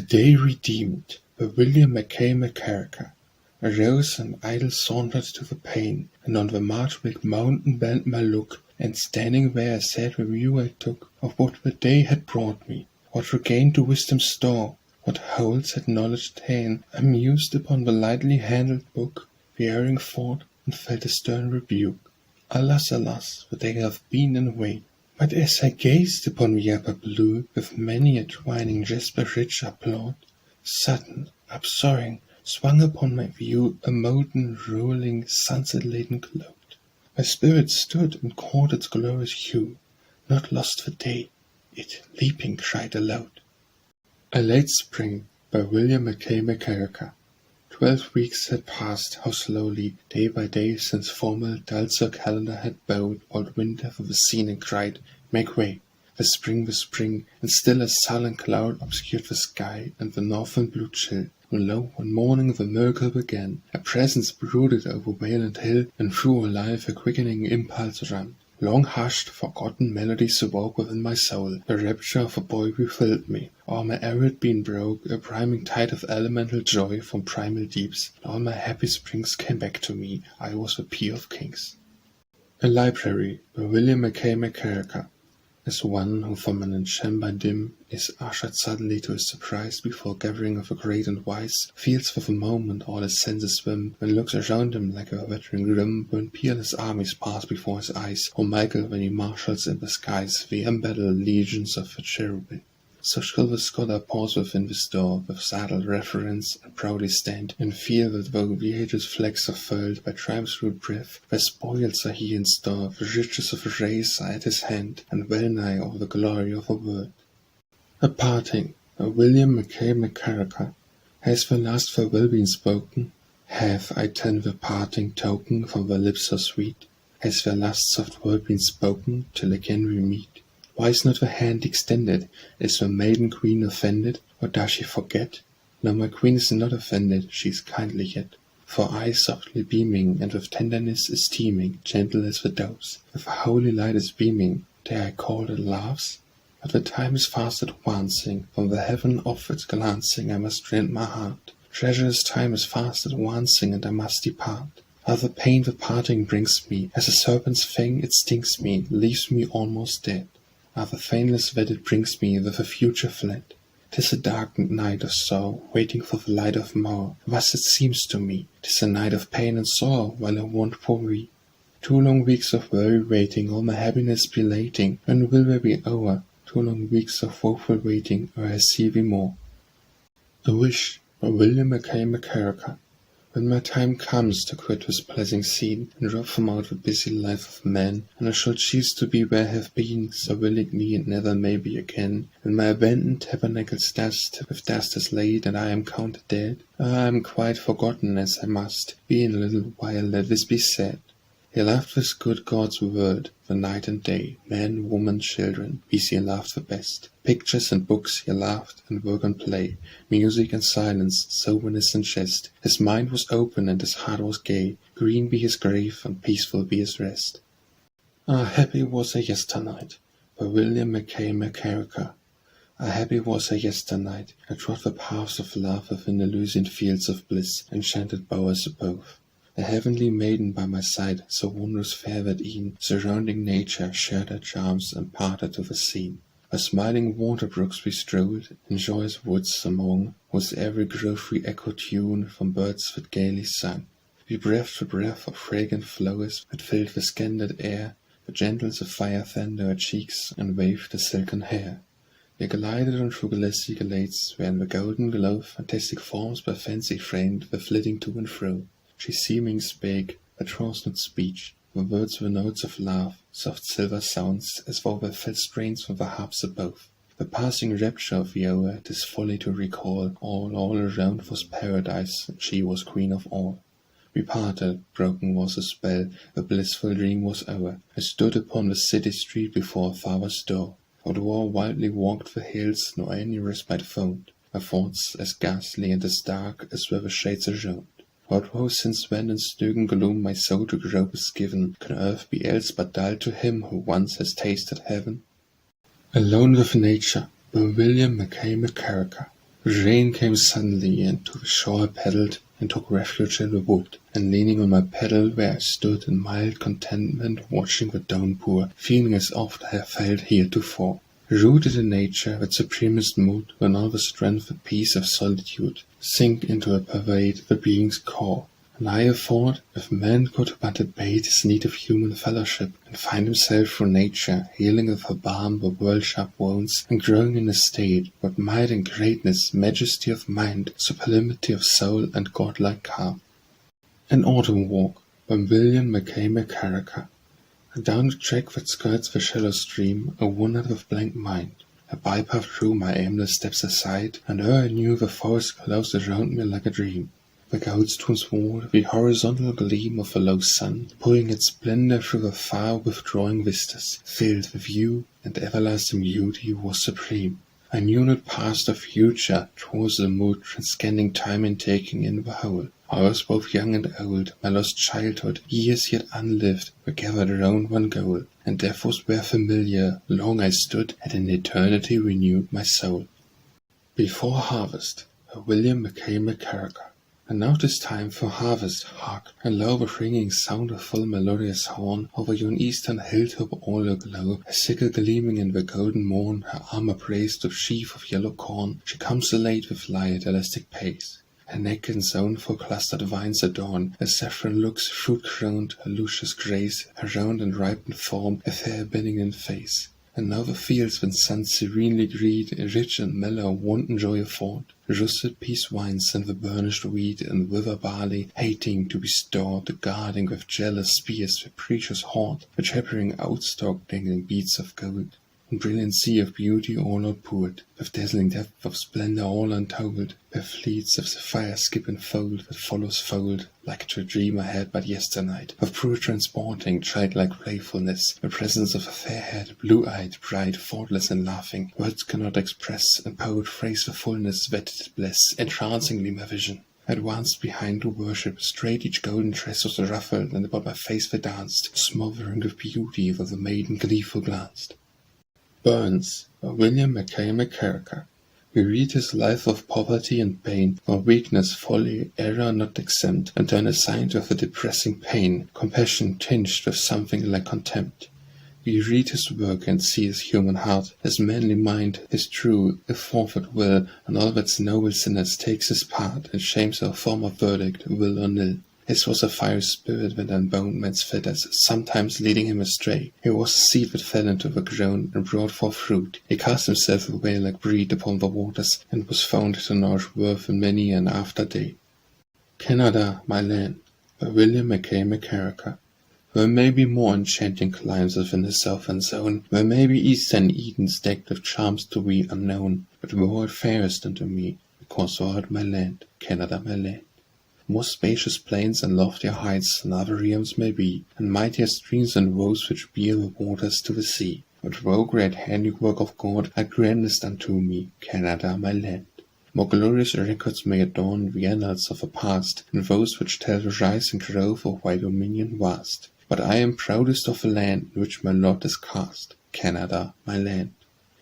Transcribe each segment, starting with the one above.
A Day Redeemed by William Mackay MacKeracher. I rose and idle sauntered to the pane, and on the Marchwick mountain bent my look, and standing there a sad review I took of what the day had brought me, what regained to wisdom's store, what holds had knowledge ta'en. I mused upon the lightly handled book, the erring thought, and felt a stern rebuke. Alas, alas, the day hath been and vain. But as I gazed upon the upper blue, with many a twining jasper rich applaud, sudden, upsoaring, swung upon my view a molten, rolling, sunset-laden cloud. My spirit stood and caught its glorious hue, not lost the day, it leaping cried aloud. A Late Spring by William Mackay MacKeracher. 12 weeks had passed, how slowly, day by day, since formal dull calendar had bowed old winter for the scene and cried, "Make way!" The spring, and still a sullen cloud obscured the sky, and the northern blue chill. When lo, one morning the miracle began. A presence brooded over vale and hill, and through all life a quickening impulse ran. Long hushed, forgotten melodies awoke within my soul. The rapture of a boy refilled me. All my arid being broke, a priming tide of elemental joy from primal deeps, and all my happy springs came back to me. I was the peer of kings. A Library by William Mackay MacKeracher. As one who from an chamber dim is ushered suddenly to his surprise before gathering of the great and wise, feels for the moment all his senses swim, and looks around him like a veteran grim, when peerless armies pass before his eyes, or Michael when he marshals in the skies the embattled legions of the cherubim. So shall the scholar pause within this door, with saddled reverence, and proudly stand, and feel that though the age's flags are furled by tribe's rude breath, their spoils are he in store, the riches of a race are at his hand, and well nigh all the glory of a word. A Parting by William Mackay MacKeracher. Has the last farewell been spoken? Have I ta'en the parting token from the lips so sweet? Has the last soft word been spoken, till again we meet? Why is not the hand extended? Is the maiden queen offended, or does she forget? No, my queen is not offended, she is kindly yet. For eyes softly beaming, and with tenderness is teeming, gentle as the doves. With a holy light is beaming, dare I call it love's? But the time is fast advancing, from the heaven of its glancing I must rend my heart. Treacherous time is fast advancing, and I must depart. Ah, the pain the parting brings me, as a serpent's fang it stings me, leaves me almost dead. Ah, the faintless that it brings me with a future fled. 'Tis a darkened night of sorrow, waiting for the light of morrow. Thus it seems to me. 'Tis a night of pain and sorrow, while I want for thee. 2 long weeks of weary waiting, all my happiness belating. When will they be o'er? 2 long weeks of woeful waiting, ere I see thee more. A Wish by William Mackay MacKeracher. When my time comes to quit this pleasing scene, and drop from out the busy life of man, and I shall cease to be where I have been, so willingly and never may be again, when my abandoned tabernacle's dust with dust is laid, and I am counted dead, I am quite forgotten as I must be in a little while, let this be said. He loved this good God's word, the night and day, man, woman, children, these he loved the best. Pictures and books he loved, and work and play, music and silence, soberness and jest. His mind was open and his heart was gay, green be his grave and peaceful be his rest. Ah, happy was I yesternight, by William Mackay MacKeracher. Ah, happy was I yesternight, I trod the paths of love within Elysian fields of bliss, enchanted bowers above. A heavenly maiden by my side, so wondrous fair that e'en surrounding nature shared her charms and parted to the scene. By smiling water brooks we strolled, in joyous woods among, whose every grove re-echoed tune from birds that gaily sung. We breathed the breath of fragrant flowers that filled the scented air, the gentle sapphire thunder our cheeks, and waved the silken hair. We glided on through glassy glades, where in the golden glow fantastic forms by fancy framed were flitting to and fro. She seeming spake, but chose not speech. The words were notes of love, soft silver sounds, as though they fell strains from the harps above. The passing rapture of the hour, 'tis folly to recall. All around was paradise, and she was queen of all. We parted, broken was the spell, the blissful dream was o'er. I stood upon the city street before a father's door. O'er wildly walked the hills, nor any respite found. My thoughts as ghastly and as dark as were the shades around. What woe since when in stygian gloom my soul to grope is given? Can earth be else but dull to him who once has tasted heaven? Alone with Nature by William Mackay MacKeracher. Rain came suddenly, and to the shore I paddled, and took refuge in the wood, and leaning on my paddle where I stood in mild contentment, watching the downpour, feeling as oft I have felt heretofore. Rooted in nature, with supremest mood, when all the strength and peace of solitude sink into and pervade the being's core. And I have thought, if man could but abate his need of human fellowship, and find himself through nature, healing with her balm the world-sharp wounds, and growing in a state, with might and greatness, majesty of mind, sublimity of soul, and godlike calm. An Autumn Walk by Mackay MacKeracher. Down the track that skirts the shallow stream, I wandered with blank mind. A bypath through my aimless steps aside, and ere I knew the forest closed around me like a dream. The goldstone sword, the horizontal gleam of the low sun, pouring its splendor through the far withdrawing vistas, filled the view, and everlasting beauty was supreme. I knew not past or future, 'twas the mood transcending time and taking in the whole. I was both young and old, my lost childhood, years yet unlived, were gathered round one goal, and death was where familiar, long I stood, and in eternity renewed my soul. Before Harvest by Mackay MacKeracher. And now 'tis time for harvest, hark, and lo the ringing sound of full melodious horn, over yon eastern hilltop all aglow, a sickle gleaming in the golden morn, her armor braced with sheaf of yellow corn, she comes elate with light, elastic pace. Her neck and zone for clustered vines adorn, her saffron looks fruit-crowned, her luscious grace, her round and ripened form, a fair benignant face. And now the fields when suns serenely greet, rich and mellow, wanton joy afford, russet peace wines and the burnished wheat, and wither barley, hating to be stored, guarding with jealous spears the precious hoard, the chattering outstalk dangling beads of gold. In brilliant sea of beauty all outpoured, with dazzling depth of splendor all untold, where fleets of sapphire skip and fold that follows fold, like to a dream I had but yesternight, of pure transporting, childlike playfulness, the presence of a fair-haired, blue-eyed, bright, thoughtless and laughing, words cannot express, and poet phrase the fullness that did bless, entrancingly my vision. Advanced behind to worship, straight each golden tress was ruffled, and about my face they danced, smothering with beauty, though the maiden gleeful glanced. Burns by Mackay MacKeracher. We read his life of poverty and pain, from weakness, folly, error not exempt, and turn aside with a depressing pain, compassion tinged with something like contempt. We read his work and see his human heart, his manly mind, his true, if forfeit will, and all that's noble sinners takes his part, and shames our former verdict, will or nil. His was a fiery spirit that unbound men's fetters, sometimes leading him astray. He was a seed that fell into the ground and brought forth fruit. He cast himself away like breed upon the waters, and was found to nourish worth in many an after day. Canada, My Land by Mackay MacKeracher. There may be more enchanting climes within the southern zone, there may be eastern Edens decked with charms to we unknown, but thou art fairest unto me, because thou art my land, Canada, my land. More spacious plains and loftier heights than other realms may be, and mightier streams and woes which bear the waters to the sea. But thou, great handiwork of God, art grandest unto me, Canada, my land. More glorious records may adorn the annals of the past, and those which tell the rise and growth of thy dominion vast. But I am proudest of the land in which my lot is cast, Canada, my land.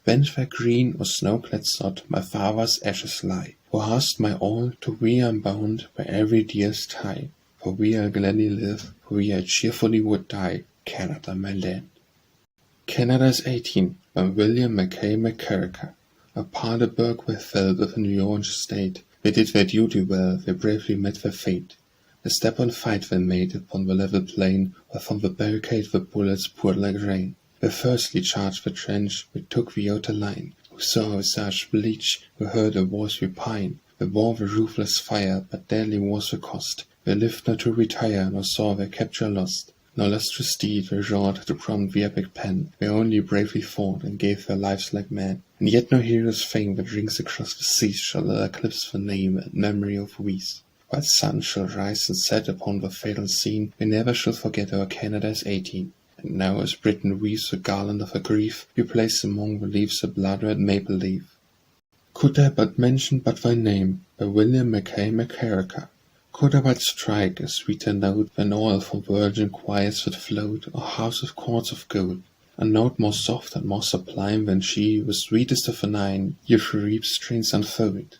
Bent where green or snow-clad sod my father's ashes lie, who hast my all, to thee I'm bound by every dearest tie. For thee I'll gladly live, for thee I cheerfully would die, Canada, my land. Canada is 18 by Mackay MacKeracher. Apart a Berkway fell within the Orange State. They did their duty well, they bravely met their fate. A step-on fight they made upon the level plain, where from the barricade the bullets poured like rain. We firstly charged the trench, we took the outer line. We saw a visage bleach, we heard a voice repine. We bore the ruthless fire, but deadly was the cost. They lived not to retire, nor saw their capture lost. Nor lustrous deed they wrought to prompt the epic pen. They only bravely fought, and gave their lives like men. And yet no hero's fame that rings across the seas shall eclipse the name and memory of these. While sun shall rise and set upon the fatal scene, we never shall forget our Canada's 18. And now as Britain weaves the garland of her grief, we place among the leaves a blood-red maple leaf. Could I but mention but thy name, by Mackay MacKeracher, could I but strike a sweeter note than all from virgin choirs that float, or house of chords of gold, a note more soft and more sublime than she, the sweetest of the nine, Euphoribe's strains unfold.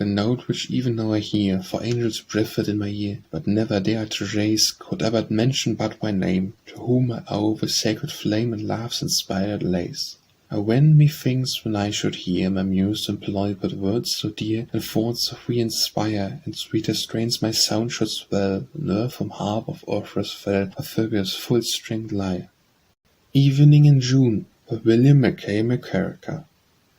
a note which even now I hear, for angels breathed in my ear, but never dare to raise, could I but mention but my name, to whom I owe with sacred flame and love's inspired lace. When methinks when I should hear my muse employ but words so dear, and thoughts so free inspire, and sweeter strains my sound should swell, nerve from harp of Opprest fell, Orpheus' full-stringed lyre. Evening in June, by William Mackay MacKeracher.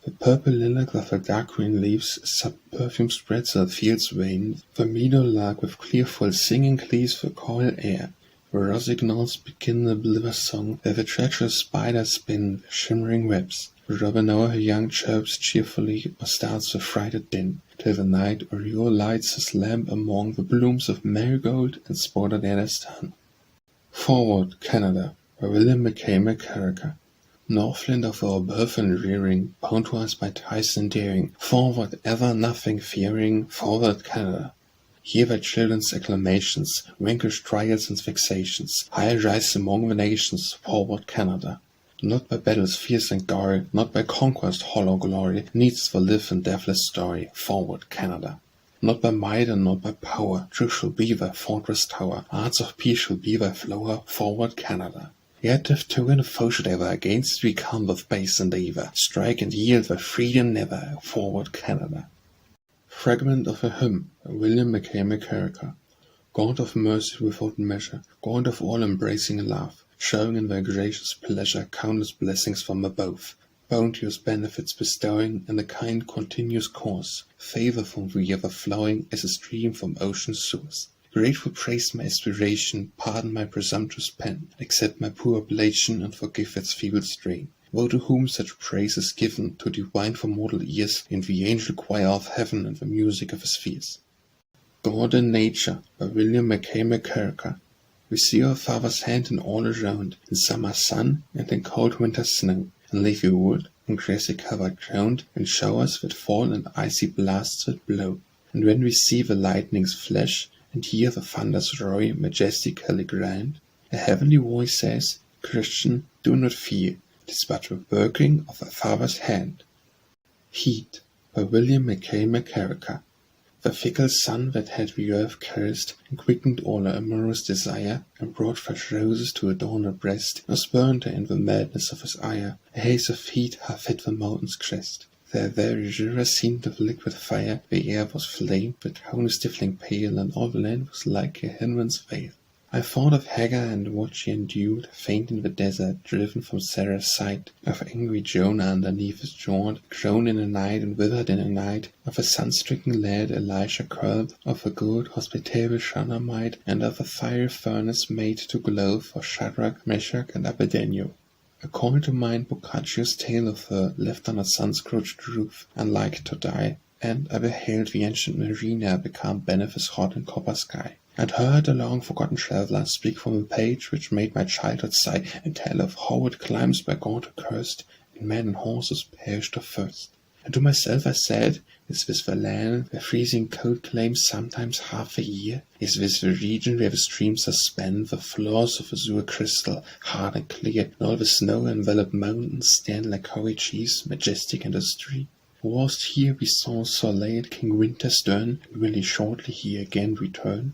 The purple lilac of the dark green leaves, sub-perfume spreads the fields vein, the meadow lark with clear full singing cleaves the coil air. The rosignolls begin the bliver song, where the treacherous spiders spin their shimmering webs. The robin o'er her young chirps cheerfully, or starts the frighted din, till the night oriole lights his lamp among the blooms of marigold and spotted adder's tongue. Forward, Canada, by William Mackay MacKeracher. Northland of our birth and rearing, bound to us by ties endearing, forward ever nothing fearing, forward, Canada. Hear thy children's acclamations, vanquish trials and vexations, high rise among the nations, forward, Canada. Not by battles fierce and gory, not by conquest hollow glory, needs for live and deathless story, forward, Canada. Not by might and not by power, truth shall be thy fortress tower, arts of peace shall be thy flower, forward, Canada. Yet if tyranny foe should ever against thee come with base endeavour, strike and yield thy freedom never, forward, Canada. Fragment of a hymn, by William Mackay MacKeracher. God of mercy without measure, God of all-embracing love, showing in thy gracious pleasure countless blessings from above, bounteous benefits bestowing in a kind continuous course, favour from thee ever flowing as a stream from ocean's source. Grateful praise my aspiration, pardon my presumptuous pen, accept my poor oblation and forgive its feeble strain. Woe to whom such praise is given, to divine for mortal ears, in the angel choir of heaven and the music of his fears. God in Nature, by William Mackay MacKeracher. We see our Father's hand in all around, in summer sun and in cold winter snow, in leafy wood, in grassy-covered ground, in showers that fall and icy blasts that blow. And when we see the lightnings flash, and hear the thunders roar majestically grand, a heavenly voice says, Christian, do not fear, 'tis but the working of a Father's hand. Heat, by William Mackay MacKeracher. The fickle sun that had the earth caressed, and quickened all her amorous desire, and brought fresh roses to adorn her breast, nor spurned her in the madness of his ire. A haze of heat hath hid the mountain's crest. Their very rivers seemed of liquid fire, the air was flamed, the town stifling pale, and all the land was like a heaven's veil. I thought of Hagar and what she endured, faint in the desert, driven from Sarah's sight, of angry Jonah underneath his jaunt, grown in a night and withered in a night, of a sun-stricken lad Elisha curled, of a good hospitable Shunammite, and of a fiery furnace made to glow for Shadrach, Meshach, and Abednego. I called to mind Boccaccio's tale of her, left on a sun-scorched roof, unlike to die, and I beheld the ancient marina become beneath hot and copper sky. And heard a long-forgotten traveller speak from a page which made my childhood sigh, and tell of how it climbs by God accursed, and men and horses perished of thirst. And to myself I said, is this the land where freezing cold claims sometimes half a year? Is this the region where the streams suspend the floors of azure crystal, hard and clear, and all the snow-enveloped mountains stand like hoary chiefs, majestic and austere? Was here we saw Soleil and King Winter stern, and will he shortly here again return?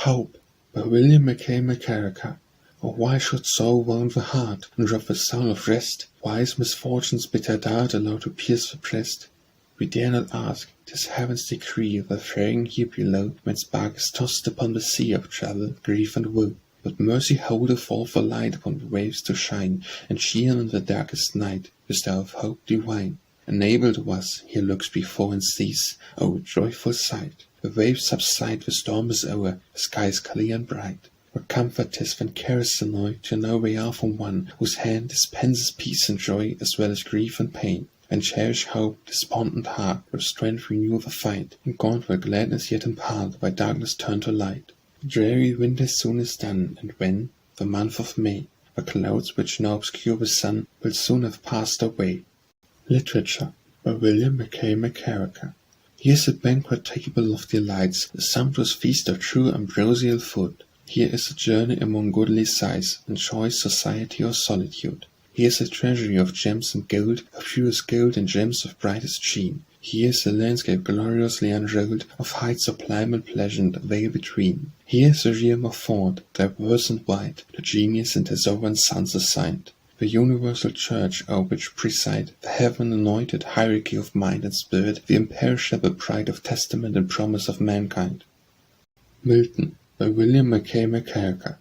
Hope, by William Mackay MacKeracher. Oh, why should sorrow wound the heart, and rob the soul of rest? Why is misfortune's bitter dart allowed to pierce the breast? We dare not ask, 'tis heaven's decree, the faring here below, whence bark is tossed upon the sea of trouble, grief and woe. But mercy holdeth all for light upon the waves to shine, and cheer in the darkest night, the star of hope divine. Enabled to us, here looks before and sees, oh, joyful sight! The waves subside, the storm is o'er, the sky is clear and bright. What comfort 'tis when cares annoy, to know we are from one, whose hand dispenses peace and joy, as well as grief and pain. And cherish hope, despondent heart, with strength renew the fight, and God will gladness yet impart, by darkness turn to light. The dreary winter soon is done, and when, the month of May, the clouds which now obscure the sun, will soon have passed away. Literature, by William Mackay MacKeracher. Here's a banquet table of delights, a sumptuous feast of true ambrosial food. Here is a journey among goodly sights, and choice society or solitude. Here's a treasury of gems and gold, of purest gold and gems of brightest sheen. Here's the landscape gloriously unrolled, of heights sublime and pleasant, a veil between. Here's the realm of thought, diverse and wide, to genius and his sovereign sons assigned. The universal church, o'er which preside the heaven-anointed hierarchy of mind and spirit, the imperishable pride of testament and promise of mankind. Milton, by William Mackay MacKeracher.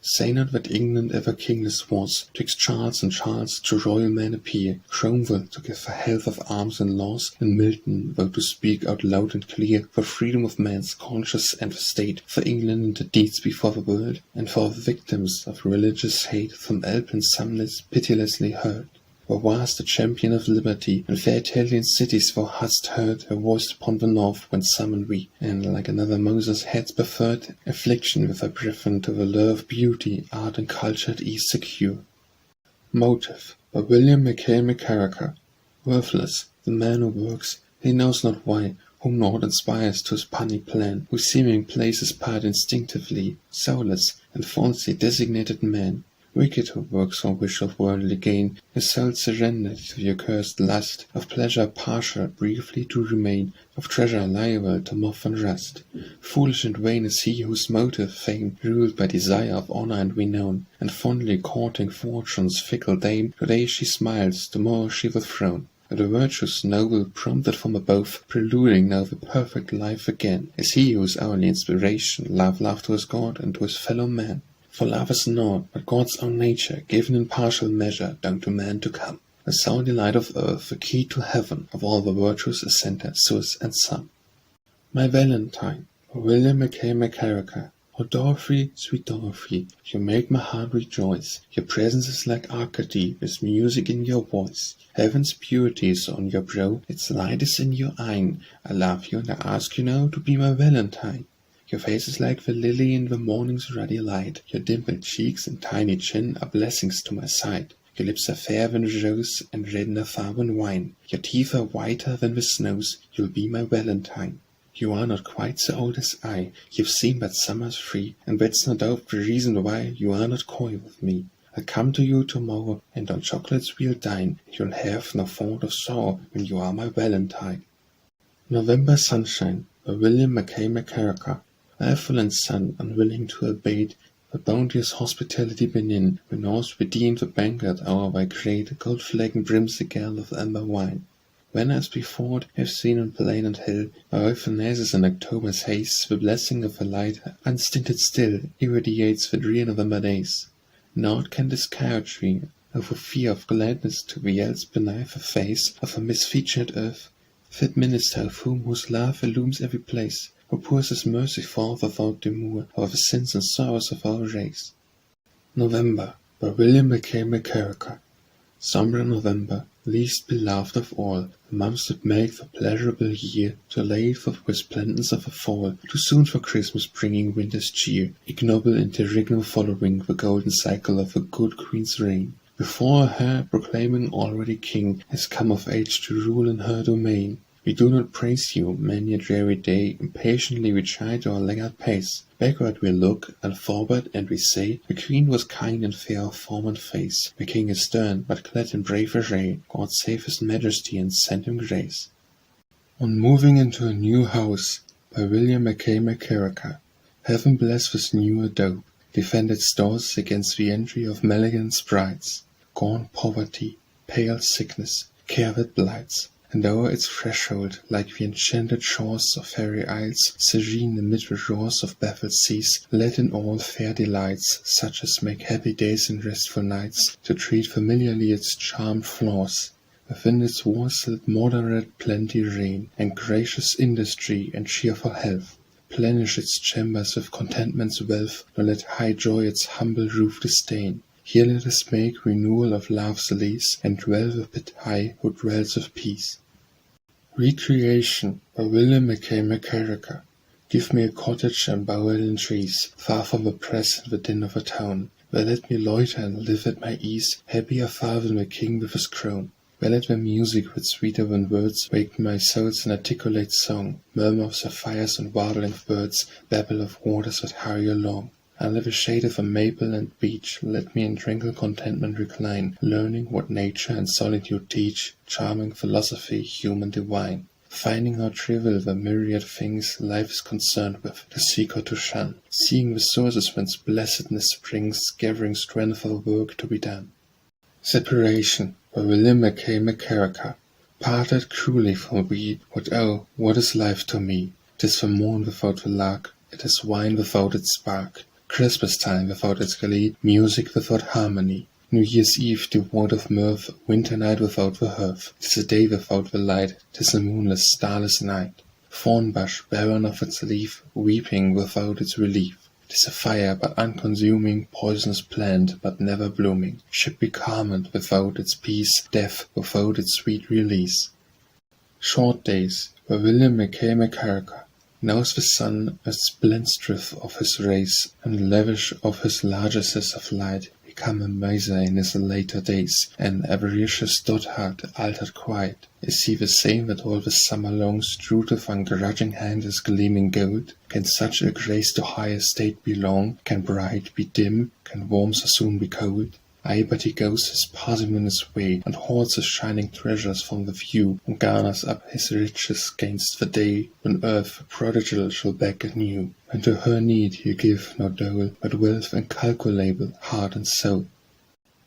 Say not that England ever kingless was, twixt Charles and Charles to royal men appear, Cromwell to give the health of arms and laws, and Milton, though to speak out loud and clear, for freedom of man's conscience and for state, for England and the deeds before the world, and for the victims of religious hate, from Alpine summits pitilessly heard. Thou wast the champion of liberty, and fair Italian cities thou hadst heard her voice upon the north when summoned we, and like another Moses hadst preferred affliction with thy brethren to the lure of beauty, art and culture at ease secure. Motive, by William Mackay MacKeracher. Worthless, the man who works, he knows not why, whom naught inspires to his punny plan, who seeming plays his part instinctively, soulless and falsely designated man. Wicked who works for wish of worldly gain, his soul surrendered to the accursed lust, of pleasure partial, briefly to remain, of treasure liable to moth and rust. Foolish and vain is he whose motive fame, ruled by desire of honor and renown, and fondly courting fortune's fickle dame, today she smiles, tomorrow she withthrown. The virtues noble, prompted from above, preluding now the perfect life again, is he whose only inspiration, love to his God and to his fellow man. For love is naught but God's own nature, given in partial measure down to man to come. The soul delight of earth, the key to heaven, of all the virtues a centre, source and sum. My Valentine, by William Mackay MacKeracher. O Dorothy, sweet Dorothy, you make my heart rejoice. Your presence is like Arcady, with music in your voice. Heaven's purity is on your brow, its light is in your eye. I love you and I ask you now to be my Valentine. Your face is like the lily in the morning's ruddy light. Your dimpled cheeks and tiny chin are blessings to my sight. Your lips are fair than rose and redder far than wine. Your teeth are whiter than the snows. You'll be my Valentine. You are not quite so old as I. You've seen but summers free, and that's no doubt the reason why you are not coy with me. I'll come to you tomorrow, and on chocolates we'll dine. And you'll have no thought of sorrow when you are my Valentine. November Sunshine, by William Mackay MacKeracher. Affluent sun, unwilling to abate the bounteous hospitality beneath, when Norse redeemed the banquet hour by great, gold-flagon brims the gall of amber wine. When as before have seen on plain and hill, by Euphanasius in October's haze, the blessing of the light, unstinted still, irradiates the drear November days. Naught can discourage me, over fear of gladness to the else beneath the face of a misfeatured earth, fit minister of whose love illumes every place, who pours his mercy forth without demur over the sins and sorrows of our race. November, by William Mackay MacKeracher. Sombre November, least beloved of all, the months that make the pleasurable year, too late for the resplendence of the fall, too soon for Christmas bringing winter's cheer, ignoble interregnum following the golden cycle of the good queen's reign. Before her, proclaiming already king, has come of age to rule in her domain. We do not praise you, many a dreary day, impatiently we chide our laggard pace. Backward we look, and forward, and we say, the queen was kind and fair of form and face. The king is stern, but clad in brave array. God save his majesty and send him grace. On moving into a new house, by William Mackay MacKeracher. Heaven bless this new abode, defend its doors against the entry of malignant sprites, gaunt poverty, pale sickness, care that blights. And o'er its threshold, like the enchanted shores of fairy isles, serene amid the roars of baffled seas, let in all fair delights, such as make happy days and restful nights, to treat familiarly its charmed floors. Within its walls let moderate plenty reign, and gracious industry and cheerful health. Plenish its chambers with contentment's wealth, nor let high joy its humble roof disdain. Here let us make renewal of love's lease, and dwell with Mackay who dwells with peace. Recreation, by William Mackay MacKeracher. Give me a cottage embowered in trees, far from the press and the din of a town, where let me loiter and live at my ease, happier far than the king with his crown. Where let the music with sweeter than words wake my soul's inarticulate song, murmur of sapphires and warbling of birds, babble of waters that hurry along. Under the shade of a maple and beech, let me in tranquil contentment recline, learning what nature and solitude teach, charming philosophy, human divine. finding how trivial the myriad things life is concerned with, to seek or to shun, seeing the sources whence blessedness springs, gathering strength for the work to be done. Separation, by William Mackay MacKeracher. Parted cruelly from we, what is life to me? 'Tis the morn without the lark, it is wine without its spark, Christmas time without its glee, music without harmony, New Year's Eve devoid of mirth, winter night without the hearth, 'tis a day without the light, 'tis a moonless, starless night. Thorn bush barren of its leaf, weeping without its relief. 'Tis a fire but unconsuming, poisonous plant but never blooming, should be calmed without its peace, death without its sweet release. Short days, by William Mackay MacKeracher. Knows the sun a splenstreth of his race, and lavish of his largesses of light, become a miser in his later days, an avaricious dotard, altered quite. Is he the same that all the summer long strewed with ungrudging hand his gleaming gold? Can such a grace to high estate belong? Can bright be dim? Can warm so soon be cold? Aye, but he goes his parsimonious way, and hoards his shining treasures from the view, and garners up his riches gainst the day, when earth a prodigal shall beg anew. And to her need he give no dole, but wealth incalculable, heart and soul.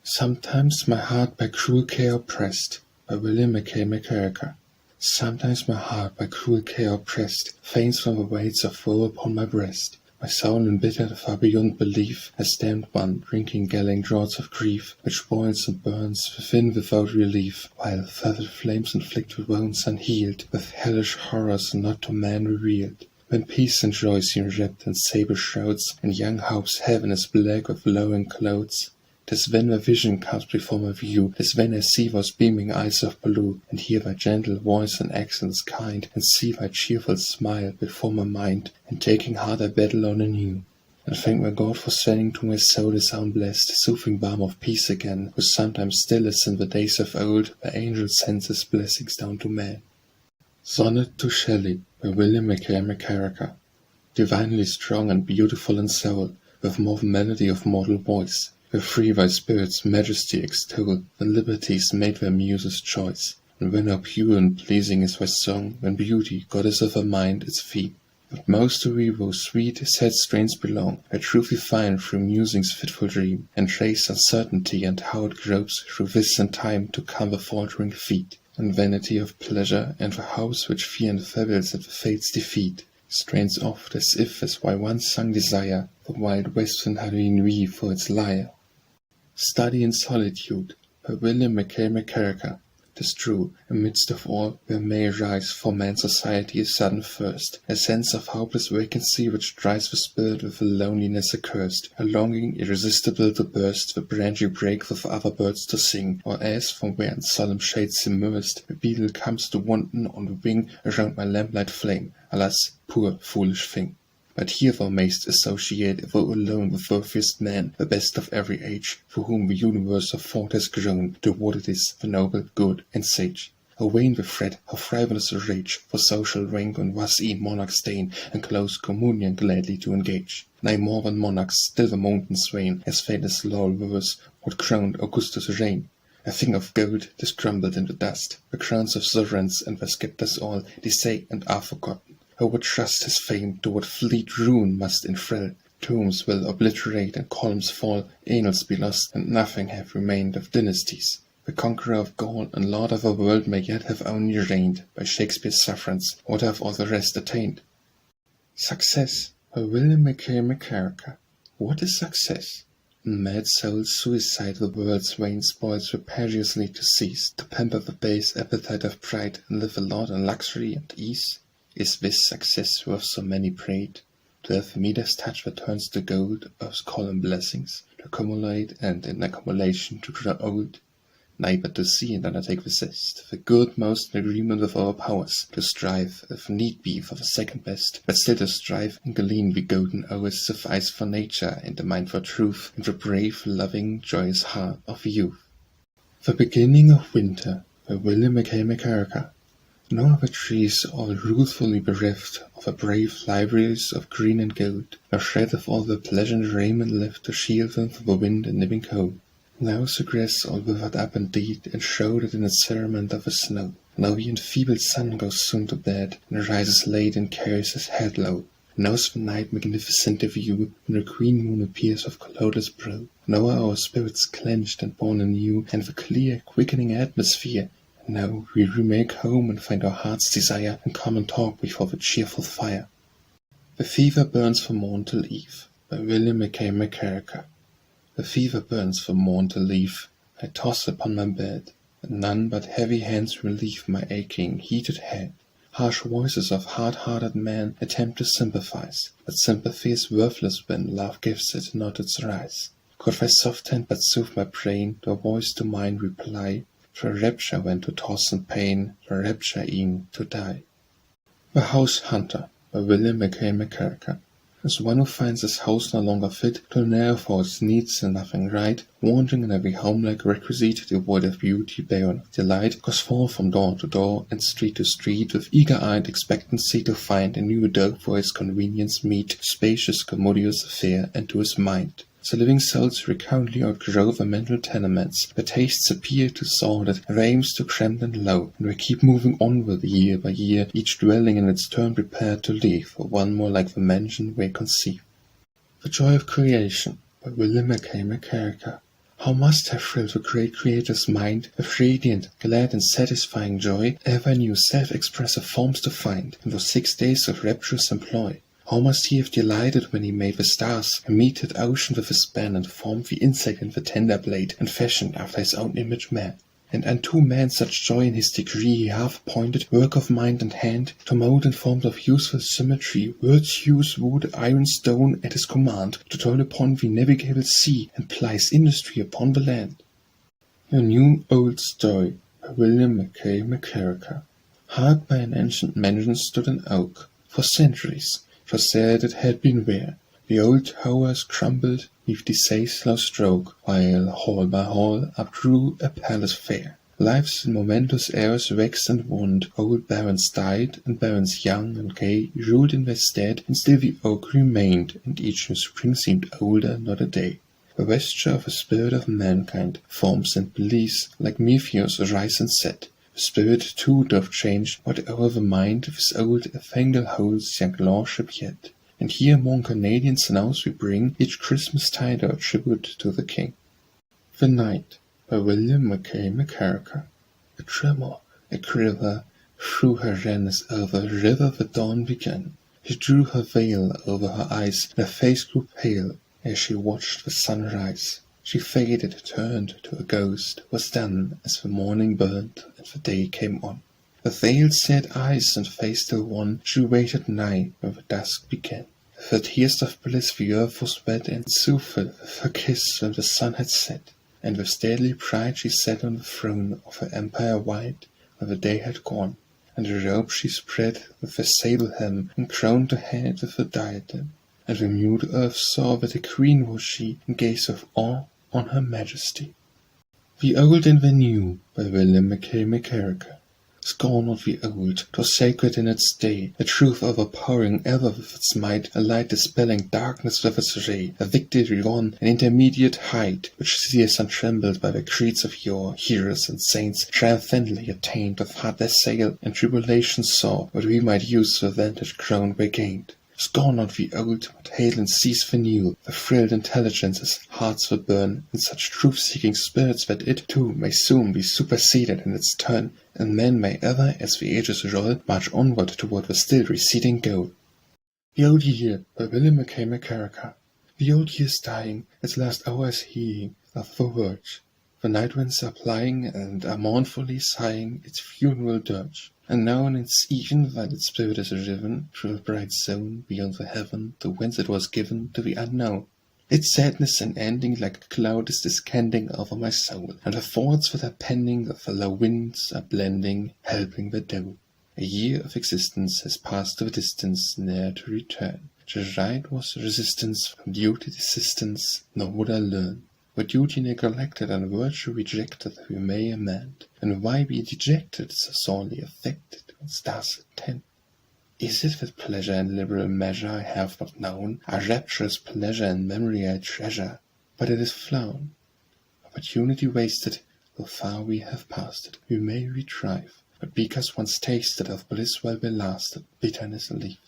Sometimes my heart by cruel care oppressed, by William Mackay MacKeracher. Sometimes my heart by cruel care oppressed, faints from the weights of woe upon my breast. My soul embittered far beyond belief, has damned one, drinking galling draughts of grief, which boils and burns within without relief, while feathered flames inflict with wounds unhealed, with hellish horrors not to man revealed. When peace and joy seem wrapped in sable shrouds, and young hope's heaven is black with lowering clouds, 'tis when my vision comes before my view, 'tis when I see those beaming eyes of blue, and hear thy gentle voice and accents kind, and see thy cheerful smile before my mind, and taking heart I battle on anew, and thank my God for sending to my soul his own blessed, soothing balm of peace again, who sometimes still as in the days of old, the angel sends his blessings down to man. Sonnet to Shelley, by William Mackay MacKeracher. Divinely strong and beautiful in soul, with more melody of mortal voice, where free thy spirit's majesty extol, when liberty's made thy muse's choice, and when how pure and pleasing is thy song, when beauty, goddess of our mind, its theme. But most to thee those sweet, sad strains belong, where truth we find through musing's fitful dream, and trace uncertainty and how it gropes through this and time to come the faltering feet, and vanity of pleasure, and the house which fear and fables at the fates defeat. Strains oft as if as by one sung desire, the wild west wind had ennui for its lyre. Study in Solitude, by William Mackay MacKeracher. 'Tis true, amidst of all, there may arise for man's society a sudden thirst, a sense of hopeless vacancy which dries the spirit with a loneliness accursed, a longing irresistible to burst the branchy brake with other birds to sing, or as, from where in solemn shades immersed, a beetle comes to wanton on the wing around my lamplight flame. Alas, poor foolish thing! But here thou mayst associate, thou alone, with worthiest man, the best of every age, for whom the universe of thought has grown, to what it is, the noble, good, and sage. How vain the fret, how frivolous the rage, for social rank and was e'en monarch's stain, and close communion gladly to engage. Nay, more than monarchs, still the mountain swain, as famous laurel verse, what crowned Augustus' reign. A thing of gold, 'tis crumbled into dust, the crowns of sovereigns and their sceptres all, they say and are forgotten. Who would trust his fame to what fleet ruin must enthrall? Tombs will obliterate and columns fall, annals be lost, and nothing have remained of dynasties. The conqueror of Gaul and lord of a world may yet have only reigned by Shakespeare's sufferance, what have all the rest attained? Success, by William Mackay MacKeracher. What is success? Mad soul's suicide the world's vain spoils rapaciously to seize, to pamper the base appetite of pride, and live a lot in luxury and ease? Is this success worth so many prayed? To have the Midas touch that turns to gold, earth's column blessings, to accumulate and in accumulation to grow old? Nay, but to see and undertake the zest, the good most in agreement with our powers, to strive, if need be, for the second best, but still to strive and glean the golden hours suffice for nature and the mind for truth, and the brave, loving, joyous heart of youth. The beginning of winter, by William Mackay MacKeracher. No other trees all ruthfully bereft of the brave libraries of green and gold, no shred of all the pleasant raiment left to shield them from the wind and nipping cold. Now the grass all withered up indeed, and shrouded in its cerement of the snow. Now the enfeebled sun goes soon to bed, and rises late and carries his head low. Now's the night magnificent to view, when the green moon appears with cloudless brow. Now are our spirits clenched and born anew, and the clear, quickening atmosphere. And now we remake home and find our heart's desire, and come and talk before the cheerful fire. The fever burns from morn till eve, by Mackay MacKeracher. The fever burns from morn till eve. I toss upon my bed, and none but heavy hands relieve my aching, heated head. Harsh voices of hard-hearted men attempt to sympathize, but sympathy is worthless when love gives it not its rise. Could thy soft hand but soothe my brain, the voice to mine reply, the rapture when to toss in pain, the rapture e'en to die. The House Hunter, by Mackay MacKeracher, is one who finds his house no longer fit to narrow for its needs and nothing right, wandering in every home-like requisite, devoid of beauty, barren of delight, goes forth from door to door and street to street, with eager-eyed expectancy to find a new abode for his convenience meet, spacious, commodious affair, and to his mind. So living souls recurrently outgrow the mental tenements, their tastes appear too sordid, their aims too cramped and low, and we keep moving onward year by year, each dwelling in its turn prepared to leave, or one more like the mansion we conceive. The Joy of Creation, by Mackay MacKeracher. How must have thrilled the great Creator's mind, with radiant, glad and satisfying joy, ever new self-expressive forms to find, in those 6 days of rapturous employ. How must he have delighted when he made the stars, and meted ocean with his span, and formed the insect in the tender blade, and fashioned after his own image man? And unto man such joy in his degree he hath appointed, work of mind and hand, to mould in forms of useful symmetry, virtues, wood, iron, stone, at his command, to toil upon the navigable sea, and plies industry upon the land. A new old story, by Mackay MacKeracher. Hard by an ancient mansion stood an oak. For centuries, 'twas said it had been there. The old towers crumbled neath the sea's slow stroke, while hall by hall upgrew a palace fair. Life's momentous heirs waxed and waned, old barons died, and barons young and gay ruled in their stead, and still the oak remained, and each new spring seemed older not a day. The vesture of the spirit of mankind, forms and beliefs, like meteors rise and set. The spirit too doth change, but o'er the mind this old Evangel holds young lordship yet. And here among Canadian snows we bring each Christmas tide our tribute to the King. The Night, by Mackay MacKeracher. A tremor, a quiver, through her ran as over river the dawn began. She drew her veil over her eyes, and her face grew pale as she watched the sun rise. She faded, turned to a ghost, was done as the morning burned and the day came on. With veiled sad eyes and face still wan, she waited nigh when the dusk began. With her tears of bliss the earth was wet and soothful with her kiss when the sun had set, and with stately pride she sat on the throne of her empire wide when the day had gone, and the robe she spread with the sable hem, and crowned her head with a diadem. And the mute earth saw that a queen was she, and gazed with awe on her majesty. The Old and the New, by Mackay MacKeracher. Scorn not the old, 'twas sacred in its day, a truth overpowering ever with its might, a light dispelling darkness with its ray, a victory won, an intermediate height, which seers untrembled by the creeds of yore, heroes and saints triumphantly attained, with heartless sail and tribulation saw, what we might use the vantage ground we gained. Scorn not the old, but hail and seize the new, the thrilled intelligences, hearts that burn, in such truth-seeking spirits that it, too, may soon be superseded in its turn, and men may ever, as the ages roll, march onward toward the still receding goal. The Old Year, by Mackay MacKeracher. The old year's dying, its last hour is healing, of the verge. The night winds are plying, and are mournfully sighing its funeral dirge. And now in its even, while its spirit is driven through a bright zone beyond the heaven to whence it was given to the unknown. Its sadness and ending like a cloud is descending over my soul, and the thoughts that are pending with the low winds are blending, helping the doe. A year of existence has passed to a distance ne'er to return. The right was resistance from duty desistance, nor would I learn. What duty neglected and virtue rejected we may amend, and why be dejected so sorely affected when stars attend? Is it with pleasure in liberal measure I have not known, a rapturous pleasure in memory I treasure, but it is flown. Opportunity wasted, though far we have passed it, we may retrieve, but because once tasted of bliss well belasted, bitterness leave.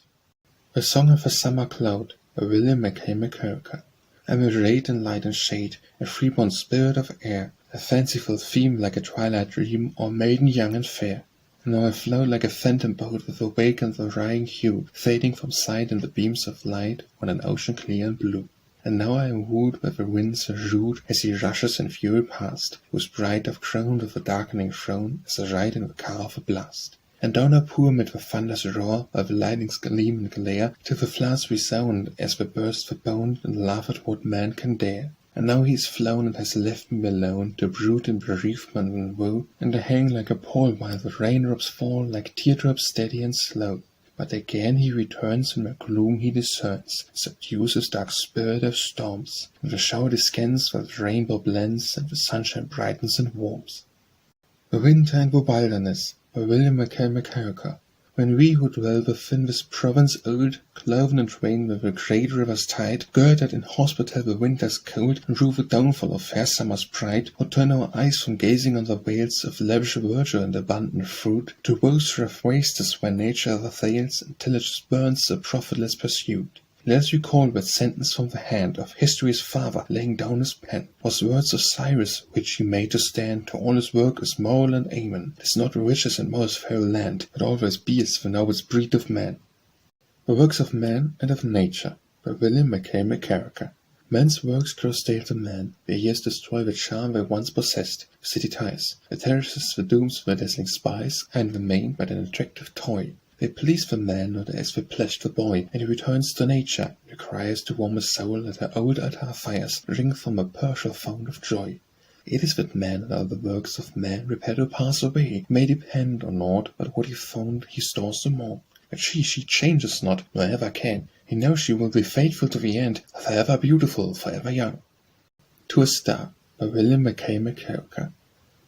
A song of a summer cloud, by William MacKeracher. Amid rain and light and shade, a freeborn spirit of air, a fanciful theme like a twilight dream, or maiden young and fair. And now I float like a phantom boat with awakened the varying hue, fading from sight in the beams of light on an ocean clear and blue. And now I am wooed by the wind's rude as he rushes in fury past, whose bright of crown with a darkening throne as a ride in the car of a blast. And down I pour mid the thunder's roar, by the lightning's gleam and glare, till the floods resound as they burst the bone and laugh at what man can dare. And now he is flown and has left me alone, to brood in bereavement and woe, and I hang like a pall while the raindrops fall like teardrops steady and slow. But again he returns, in my gloom he discerns, subdues his dark spirit of storms, and the shower descends where the rainbow blends, and the sunshine brightens and warms. The winter and the wilderness, by William MacKeracher. When we who dwell within this province old, cloven and twain with the great river's tide, girded in hospital the winter's cold, and rue the downfall of fair summer's pride, would turn our eyes from gazing on the vales of lavish verdure and abundant fruit, to woes rough wastes where nature the fails, and tillage spurns the profitless pursuit. Let us recall that sentence from the hand of history's father, laying down his pen, was words of Cyrus, which he made to stand to all his work as moral and amen. 'Tis not riches and most fair land, but always bears the noblest breed of man. The works of man and of nature, by William MacKeracher. Man's works grow stale to man, their years destroy the charm they once possessed, the city ties, the terraces, the dooms, the dazzling spice, and the main but an attractive toy. They please the man not as they pleased the boy, and he returns to nature, and requires to warm his soul at her old altar fires, drink from a partial fount of joy. It is that man and all the works of man prepare to pass away, may depend on naught but what he found he stores the more. But she changes not, nor ever can. He knows she will be faithful to the end, forever beautiful, forever young. To a Star, by William MacKeracher.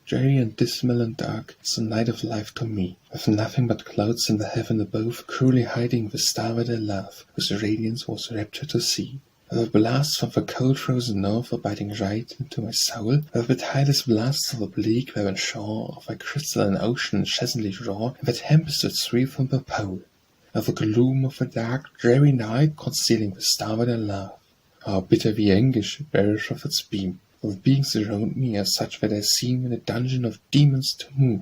Dreary and dismal and dark is the night of life to me, with nothing but clouds in the heaven above, cruelly hiding the star that I love, whose radiance was rapture to see. With the blasts from the cold frozen north are biting right into my soul, with the tireless blasts of the bleak barren shore, of my crystalline ocean incessantly roar, and the tempest that sweep from the pole. Of the gloom of the dark, dreary night concealing the star that I love. How bitter the anguish bears of its beam! The beings around me are such that I seem in a dungeon of demons to move.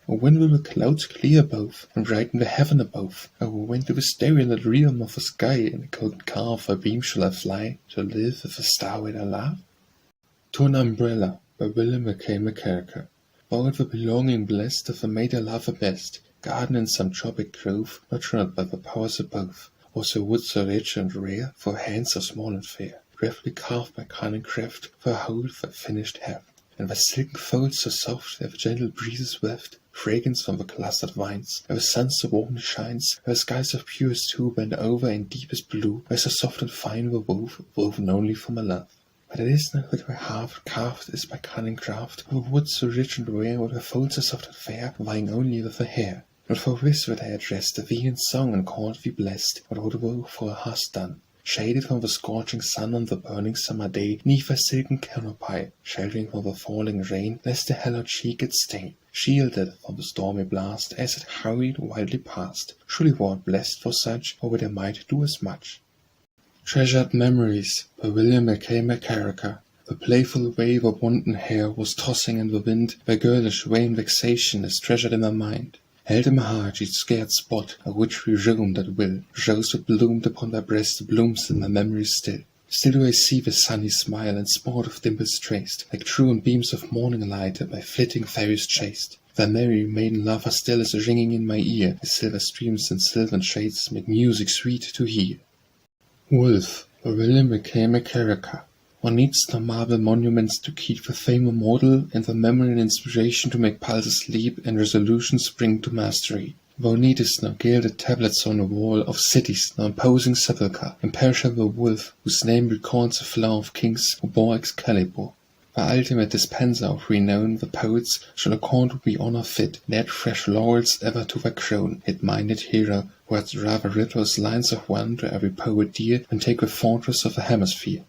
Oh, when will the clouds clear above, and brighten the heaven above? Oh, when to the sterile realm of the sky, in a golden car of a beam shall I fly, to live with the star that I love? To an Umbrella, by William MacKeracher. Bought the belonging blessed of the maid I love the best, garden in some tropic grove, nurtured by the powers above, or so wood so rich and rare, for hands so small and fair. Carefully carved by cunning craft, for hold the finished heft, and the silken folds so soft that the gentle breezes waft fragrance from the clustered vines, where the sun so warmly shines, where the skies of purest hue bend over in deepest blue, where so soft and fine the wove, woven only for my love. But it is not that my heart carved is by cunning craft, of wood so rich and rare, where the folds are soft and fair, vying only with the hair. Not for this that I addressed thee in song and called thee blessed, but what woe for hast done. Shaded from the scorching sun on the burning summer day, 'neath a silken canopy, sheltering from the falling rain, lest the hallowed cheek it stain, shielded from the stormy blast, as it hurried wildly past. Surely were it blessed for such, or that I might do as much. Treasured Memories, by William MacKeracher. The playful wave of wanton hair was tossing in the wind, where girlish vain vexation is treasured in my mind. Held in my heart each scared spot, of which we roamed at will. Rose that bloomed upon my breast blooms in my memory still. Still do I see the sunny smile and sport of dimples traced, like truant beams of morning light that by flitting fairies chased. Thy merry maiden laughter still is ringing in my ear, as silver streams and sylvan shades make music sweet to hear. Wolfe, by William MacKeracher. One needs no marble monuments to keep the fame immortal, and the memory and inspiration to make pulses leap and resolution spring to mastery. Thou needest no gilded tablets on the wall of cities, no imposing sepulchre, imperishable Wolfe, whose name recalls the flower of kings who bore Excalibur. The ultimate dispenser of renown, the poets shall accord thee honor fit, and add fresh laurels ever to thy crown, hit-minded hero, who hadst rather rid those lines of one to every poet dear, than take the fortress of a hemisphere.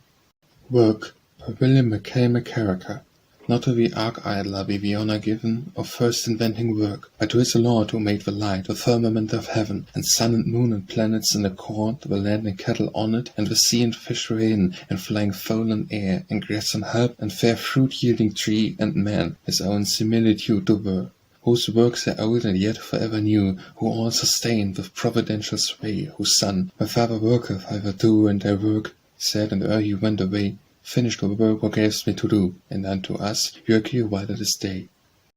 Work, by William MacKeracher. Not to the arch-idler be the honour given of first inventing work, but to his Lord who made the light, the firmament of heaven, and sun and moon and planets and the corn, the land and cattle on it, and the sea and fish therein, and flying fowl and air, and grass and herb, and fair fruit-yielding tree, and man, his own similitude to were, whose works are old and yet forever new, who all sustain with providential sway, whose Son, my Father worketh hitherto, and I work, said, and ere he went away, finished the work thou gavest me to do, and unto us you are clear while it is day.